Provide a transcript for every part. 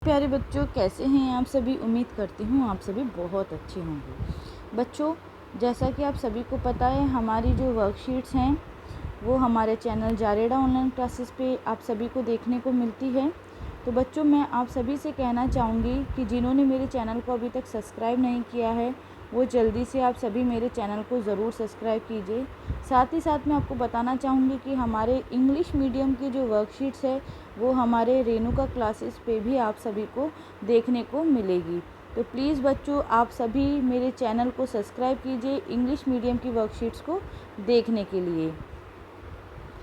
प्यारे बच्चों, कैसे हैं आप सभी। उम्मीद करती हूँ आप सभी बहुत अच्छे होंगे। बच्चों, जैसा कि आप सभी को पता है, हमारी जो वर्कशीट्स हैं वो हमारे चैनल जारेडा ऑनलाइन क्लासेस पे आप सभी को देखने को मिलती है। तो बच्चों, मैं आप सभी से कहना चाहूँगी कि जिन्होंने मेरे चैनल को अभी तक सब्सक्राइब नहीं किया है वो जल्दी से आप सभी मेरे चैनल को ज़रूर सब्सक्राइब कीजिए। साथ ही साथ मैं आपको बताना चाहूँगी कि हमारे इंग्लिश मीडियम की जो वर्कशीट्स है वो हमारे रेणुका क्लासेस पे भी आप सभी को देखने को मिलेगी। तो प्लीज़ बच्चों, आप सभी मेरे चैनल को सब्सक्राइब कीजिए इंग्लिश मीडियम की वर्कशीट्स को देखने के लिए।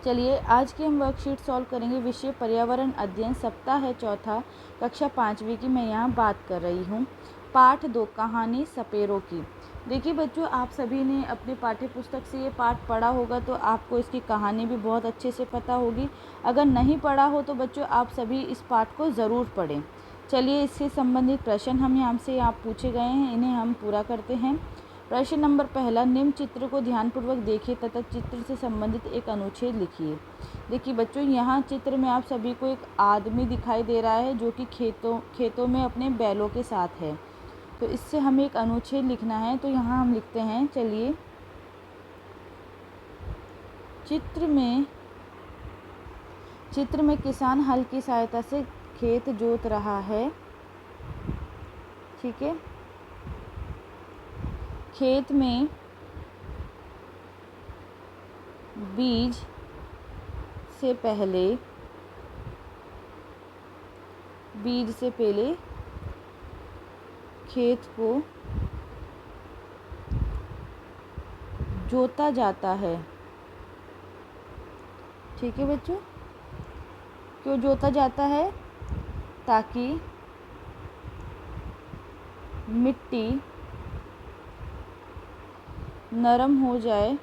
चलिए, आज की हम वर्कशीट सॉल्व करेंगे। विषय पर्यावरण अध्ययन, सप्ताह है चौथा, कक्षा 5वीं की मैं यहाँ बात कर रही हूँ। पाठ 2, कहानी सपेरों की। देखिए बच्चों, आप सभी ने अपने पाठ्य पुस्तक से ये पाठ पढ़ा होगा तो आपको इसकी कहानी भी बहुत अच्छे से पता होगी। अगर नहीं पढ़ा हो तो बच्चों आप सभी इस पाठ को ज़रूर पढ़ें। चलिए, इससे संबंधित प्रश्न हम यहाँ से आप पूछे गए हैं, इन्हें हम पूरा करते हैं। प्रश्न नंबर पहला, निम्न चित्र को ध्यानपूर्वक देखिए तथा चित्र से संबंधित एक अनुच्छेद लिखिए। देखिए बच्चों, यहाँ चित्र में आप सभी को एक आदमी दिखाई दे रहा है जो कि खेतों में अपने बैलों के साथ है। तो इससे हमें एक अनुच्छेद लिखना है। तो यहाँ हम लिखते हैं, चलिए, चित्र में किसान हल की सहायता से खेत जोत रहा है। ठीक है, खेत में बीज से पहले खेत को जोता जाता है। ठीक है बच्चों, क्यों जोता जाता है? ताकि मिट्टी नरम हो जाए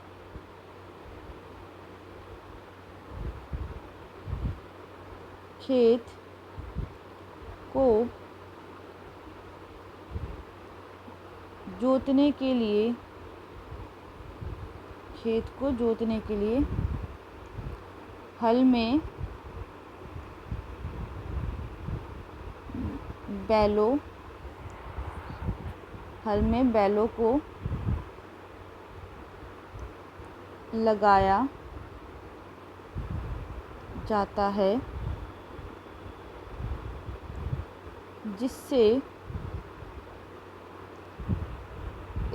खेत को जोतने के लिए हल में बैलों को लगाया जाता है, जिससे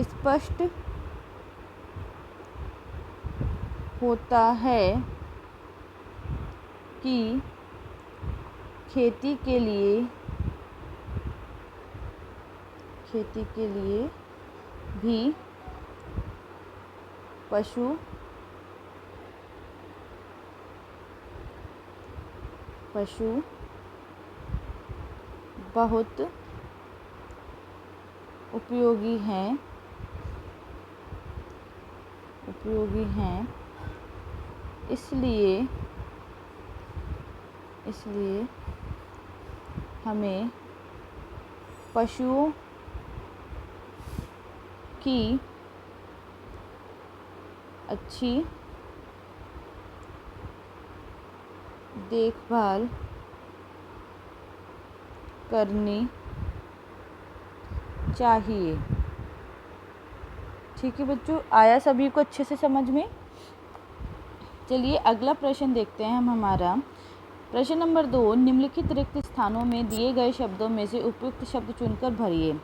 स्पष्ट होता है कि खेती के लिए भी पशु बहुत उपयोगी हैं। इसलिए हमें पशुओं की अच्छी देखभाल करनी चाहिए। ठीक है बच्चों, आया सभी को अच्छे से समझ में? चलिए, अगला प्रश्न देखते हैं हम हमारा। प्रश्न नंबर 2, निम्नलिखित रिक्त स्थानों में दिए गए शब्दों में से उपयुक्त शब्द चुनकर भरिए।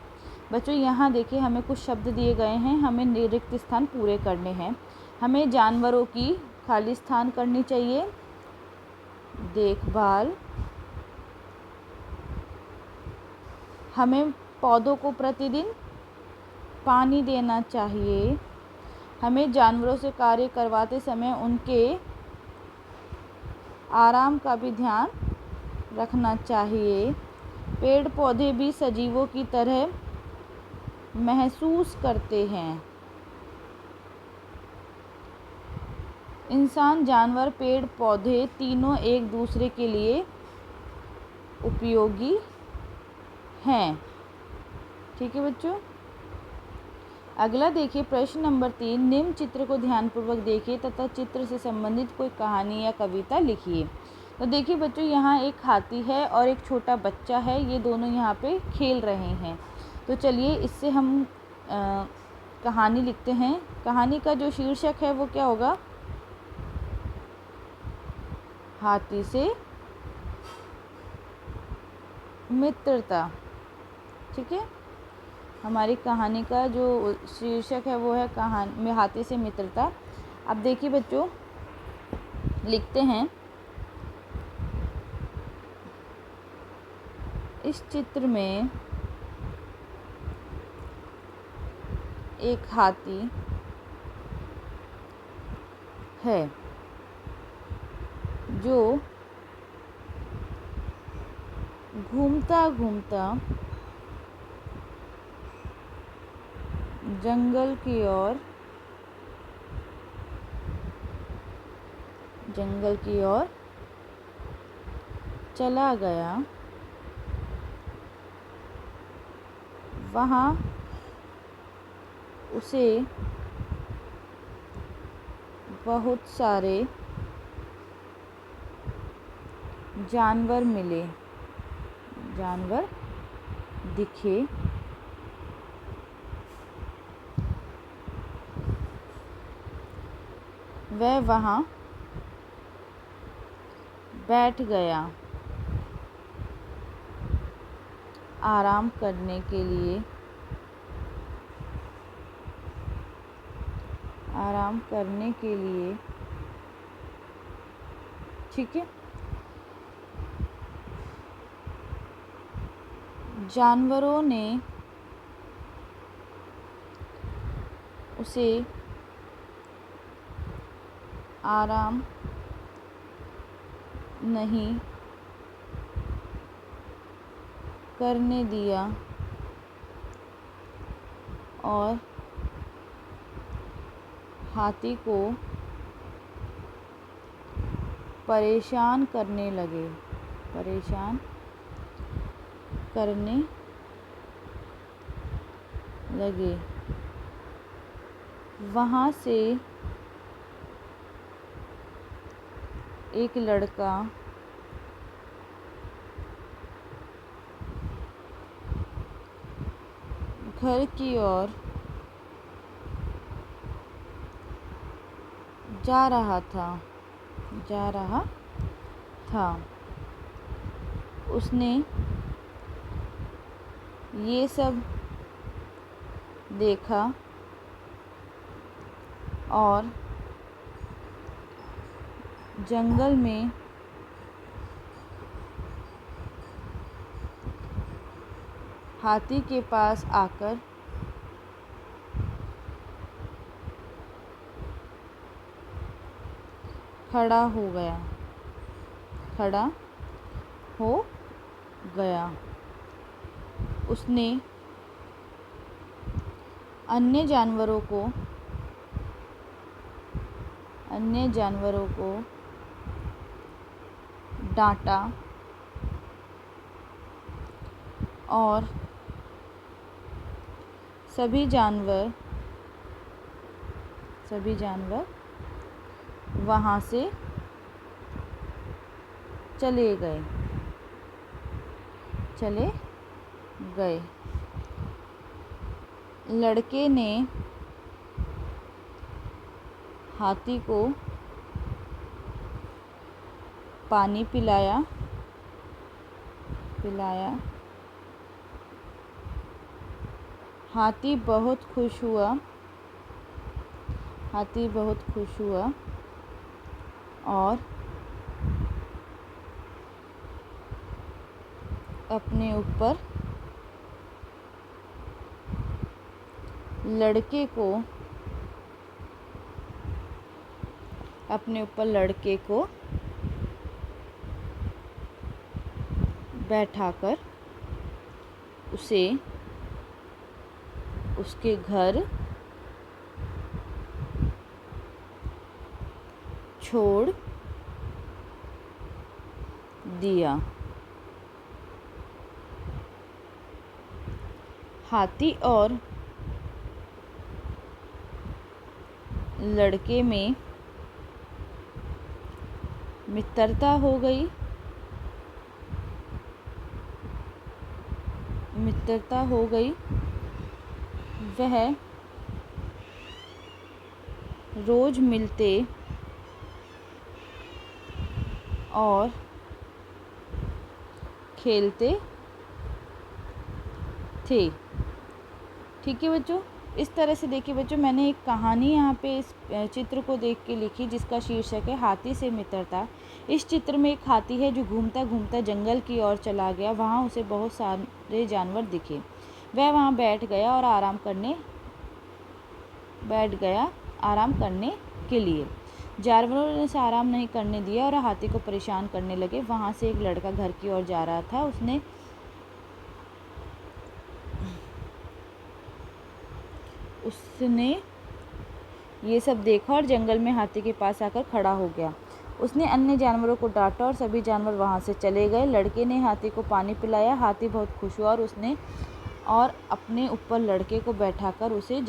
बच्चों, यहाँ देखिए, हमें कुछ शब्द दिए गए हैं, हमें रिक्त स्थान पूरे करने हैं। हमें जानवरों की खाली स्थान करनी चाहिए, देखभाल। हमें पौधों को प्रतिदिन पानी देना चाहिए। हमें जानवरों से कार्य करवाते समय उनके आराम का भी ध्यान रखना चाहिए। पेड़ पौधे भी सजीवों की तरह महसूस करते हैं। इंसान, जानवर, पेड़ पौधे तीनों एक दूसरे के लिए उपयोगी हैं। ठीक है बच्चों, अगला देखिए, प्रश्न नंबर 3, निम्न चित्र को ध्यानपूर्वक देखिए तथा चित्र से संबंधित कोई कहानी या कविता लिखिए। तो देखिए बच्चों, यहाँ एक हाथी है और एक छोटा बच्चा है, ये दोनों यहाँ पे खेल रहे हैं। तो चलिए इससे हम कहानी लिखते हैं। कहानी का जो शीर्षक है वो क्या होगा? हाथी से मित्रता। ठीक है, हमारी कहानी का जो शीर्षक है वो है कहानी में हाथी से मित्रता। अब देखिए बच्चों, लिखते हैं। इस चित्र में एक हाथी है जो घूमता घूमता जंगल की ओर चला गया। वहाँ उसे बहुत सारे जानवर मिले, जानवर दिखे। वह वहाँ बैठ गया आराम करने के लिए। ठीक है, जानवरों ने उसे आराम नहीं करने दिया और हाथी को परेशान करने लगे। वहाँ से एक लड़का घर की ओर जा रहा था। उसने ये सब देखा और जंगल में हाथी के पास आकर खड़ा हो गया। उसने अन्य जानवरों को डांटा और सभी जानवर वहाँ से चले गए। लड़के ने हाथी को पानी पिलाया। हाथी बहुत खुश हुआ और अपने ऊपर लड़के को बैठाकर उसे उसके घर छोड़ दिया। हाथी और लड़के में मित्रता हो गई, मित्रता हो गई, वह रोज मिलते और खेलते थे। ठीक है बच्चों, इस तरह से देखिए बच्चों, मैंने एक कहानी यहाँ पे इस चित्र को देख के लिखी जिसका शीर्षक है हाथी से मित्रता। इस चित्र में एक हाथी है जो घूमता घूमता जंगल की ओर चला गया। वहाँ उसे बहुत सारे जानवर दिखे। वह वहाँ बैठ गया आराम करने के लिए। जानवरों ने उसे आराम नहीं करने दिया और हाथी को परेशान करने लगे। वहाँ से एक लड़का घर की ओर जा रहा था। उसने ये सब देखा और जंगल में हाथी के पास आकर खड़ा हो गया। उसने अन्य जानवरों को डांटा और सभी जानवर वहाँ से चले गए। लड़के ने हाथी को पानी पिलाया। हाथी बहुत खुश हुआ और अपने ऊपर लड़के को बैठाकर उसे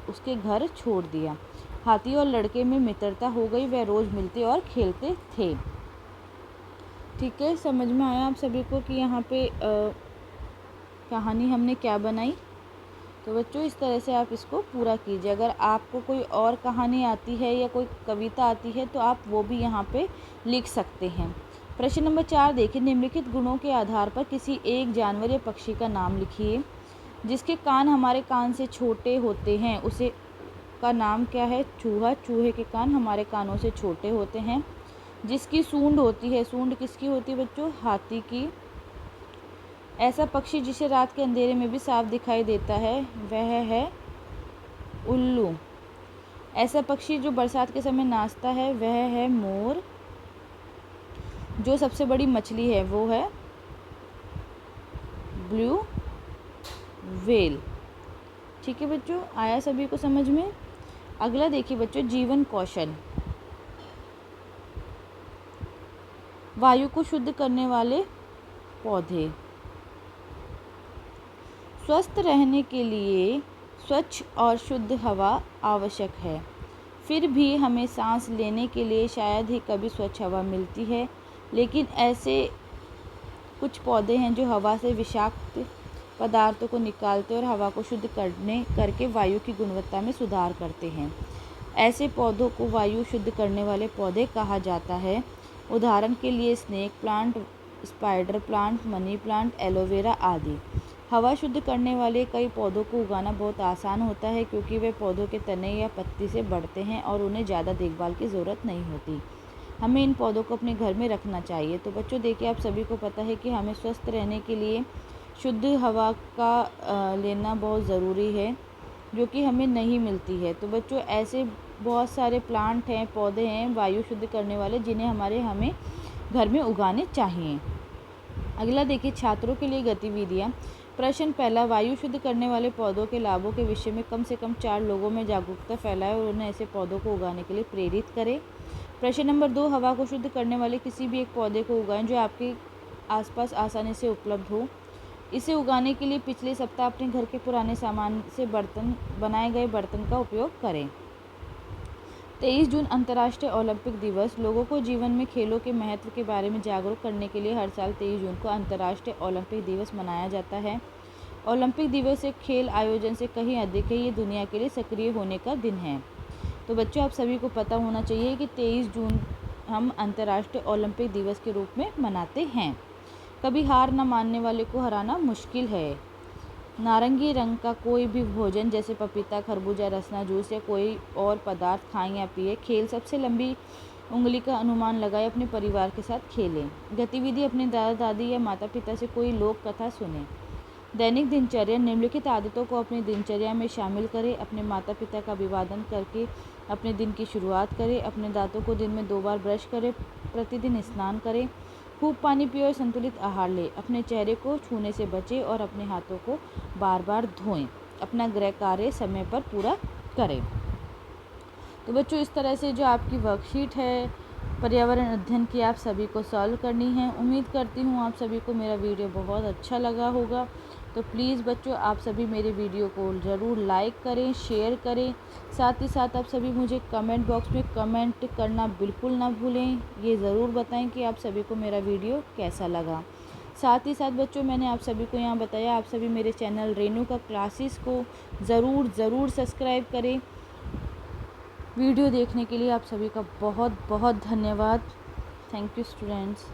उसके घर छोड़ दिया। हाथी और लड़के में मित्रता हो गई। वह रोज मिलते और खेलते थे। ठीक है, समझ में आया आप सभी को कि यहाँ पे कहानी हमने क्या बनाई। तो बच्चों, इस तरह से आप इसको पूरा कीजिए। अगर आपको कोई और कहानी आती है या कोई कविता आती है तो आप वो भी यहाँ पे लिख सकते हैं। प्रश्न नंबर 4 देखिए, निम्नलिखित गुणों के आधार पर किसी एक जानवर या पक्षी का नाम लिखिए। जिसके कान हमारे कान से छोटे होते हैं उसे का नाम क्या है? चूहा। चूहे के कान हमारे कानों से छोटे होते हैं। जिसकी सूंड होती है, सूंड किसकी होती है बच्चों? हाथी की। ऐसा पक्षी जिसे रात के अंधेरे में भी साफ दिखाई देता है वह है उल्लू। ऐसा पक्षी जो बरसात के समय नाचता है वह है मोर। जो सबसे बड़ी मछली है वो है ब्लू व्हेल। ठीक है बच्चों, आया सभी को समझ में? अगला देखिए बच्चों, जीवन कौशल। वायु को शुद्ध करने वाले पौधे। स्वस्थ रहने के लिए स्वच्छ और शुद्ध हवा आवश्यक है। फिर भी हमें सांस लेने के लिए शायद ही कभी स्वच्छ हवा मिलती है। लेकिन ऐसे कुछ पौधे हैं जो हवा से विषाक्त पदार्थों को निकालते और हवा को शुद्ध करके वायु की गुणवत्ता में सुधार करते हैं। ऐसे पौधों को वायु शुद्ध करने वाले पौधे कहा जाता है। उदाहरण के लिए snake plant, spider plant, money plant, aloe vera आदि। हवा शुद्ध करने वाले कई पौधों को उगाना बहुत आसान होता है क्योंकि वे पौधों के तने या पत्ती से बढ़ते हैं और उन्हें ज़्यादा देखभाल की ज़रूरत नहीं होती। हमें इन पौधों को अपने घर में रखना चाहिए। तो बच्चों देखिए, आप सभी को पता है कि हमें स्वस्थ रहने के लिए शुद्ध हवा का लेना बहुत ज़रूरी है जो कि हमें नहीं मिलती है। तो बच्चों, ऐसे बहुत सारे प्लांट हैं, पौधे हैं वायु शुद्ध करने वाले जिन्हें हमें घर में उगाने चाहिए। अगला देखिए, छात्रों के लिए गतिविधियाँ। प्रश्न पहला, वायु शुद्ध करने वाले पौधों के लाभों के विषय में कम से कम 4 लोगों में जागरूकता फैलाएं और उन्हें ऐसे पौधों को उगाने के लिए प्रेरित करें। प्रश्न नंबर 2, हवा को शुद्ध करने वाले किसी भी एक पौधे को उगाएं जो आपके आसपास आसानी से उपलब्ध हो। इसे उगाने के लिए पिछले सप्ताह अपने घर के पुराने सामान से बनाए गए बर्तन का उपयोग करें। 23 जून अंतर्राष्ट्रीय ओलंपिक दिवस। लोगों को जीवन में खेलों के महत्व के बारे में जागरूक करने के लिए हर साल 23 जून को अंतर्राष्ट्रीय ओलंपिक दिवस मनाया जाता है। ओलंपिक दिवस एक खेल आयोजन से कहीं अधिक है। ये दुनिया के लिए सक्रिय होने का दिन है। तो बच्चों, आप सभी को पता होना चाहिए कि 23 जून हम अंतर्राष्ट्रीय ओलंपिक दिवस के रूप में मनाते हैं। कभी हार न मानने वाले को हराना मुश्किल है। नारंगी रंग का कोई भी भोजन जैसे पपीता, खरबूजा, रसना, जूस या कोई और पदार्थ खाएं या पिए। खेल सबसे लंबी उंगली का अनुमान लगाए अपने परिवार के साथ खेलें। गतिविधि, अपने दादा दादी या माता पिता से कोई लोक कथा सुनें। दैनिक दिनचर्या, निम्नलिखित आदतों को अपनी दिनचर्या में शामिल करें। अपने माता पिता का अभिवादन करके अपने दिन की शुरुआत करें। अपने दांतों को दिन में 2 बार ब्रश करें। प्रतिदिन स्नान करें। खूब पानी पिए और संतुलित आहार लें। अपने चेहरे को छूने से बचें और अपने हाथों को बार बार धोएं। अपना गृह कार्य समय पर पूरा करें। तो बच्चों, इस तरह से जो आपकी वर्कशीट है पर्यावरण अध्ययन की आप सभी को सॉल्व करनी है। उम्मीद करती हूँ आप सभी को मेरा वीडियो बहुत अच्छा लगा होगा। तो प्लीज़ बच्चों आप सभी मेरे वीडियो को ज़रूर लाइक करें, शेयर करें। साथ ही साथ आप सभी मुझे कमेंट बॉक्स में कमेंट करना बिल्कुल ना भूलें। ये ज़रूर बताएं कि आप सभी को मेरा वीडियो कैसा लगा। साथ ही साथ बच्चों मैंने आप सभी को यहाँ बताया, आप सभी मेरे चैनल रेणुका क्लासेस को ज़रूर सब्सक्राइब करें। वीडियो देखने के लिए आप सभी का बहुत बहुत धन्यवाद। Thank you students.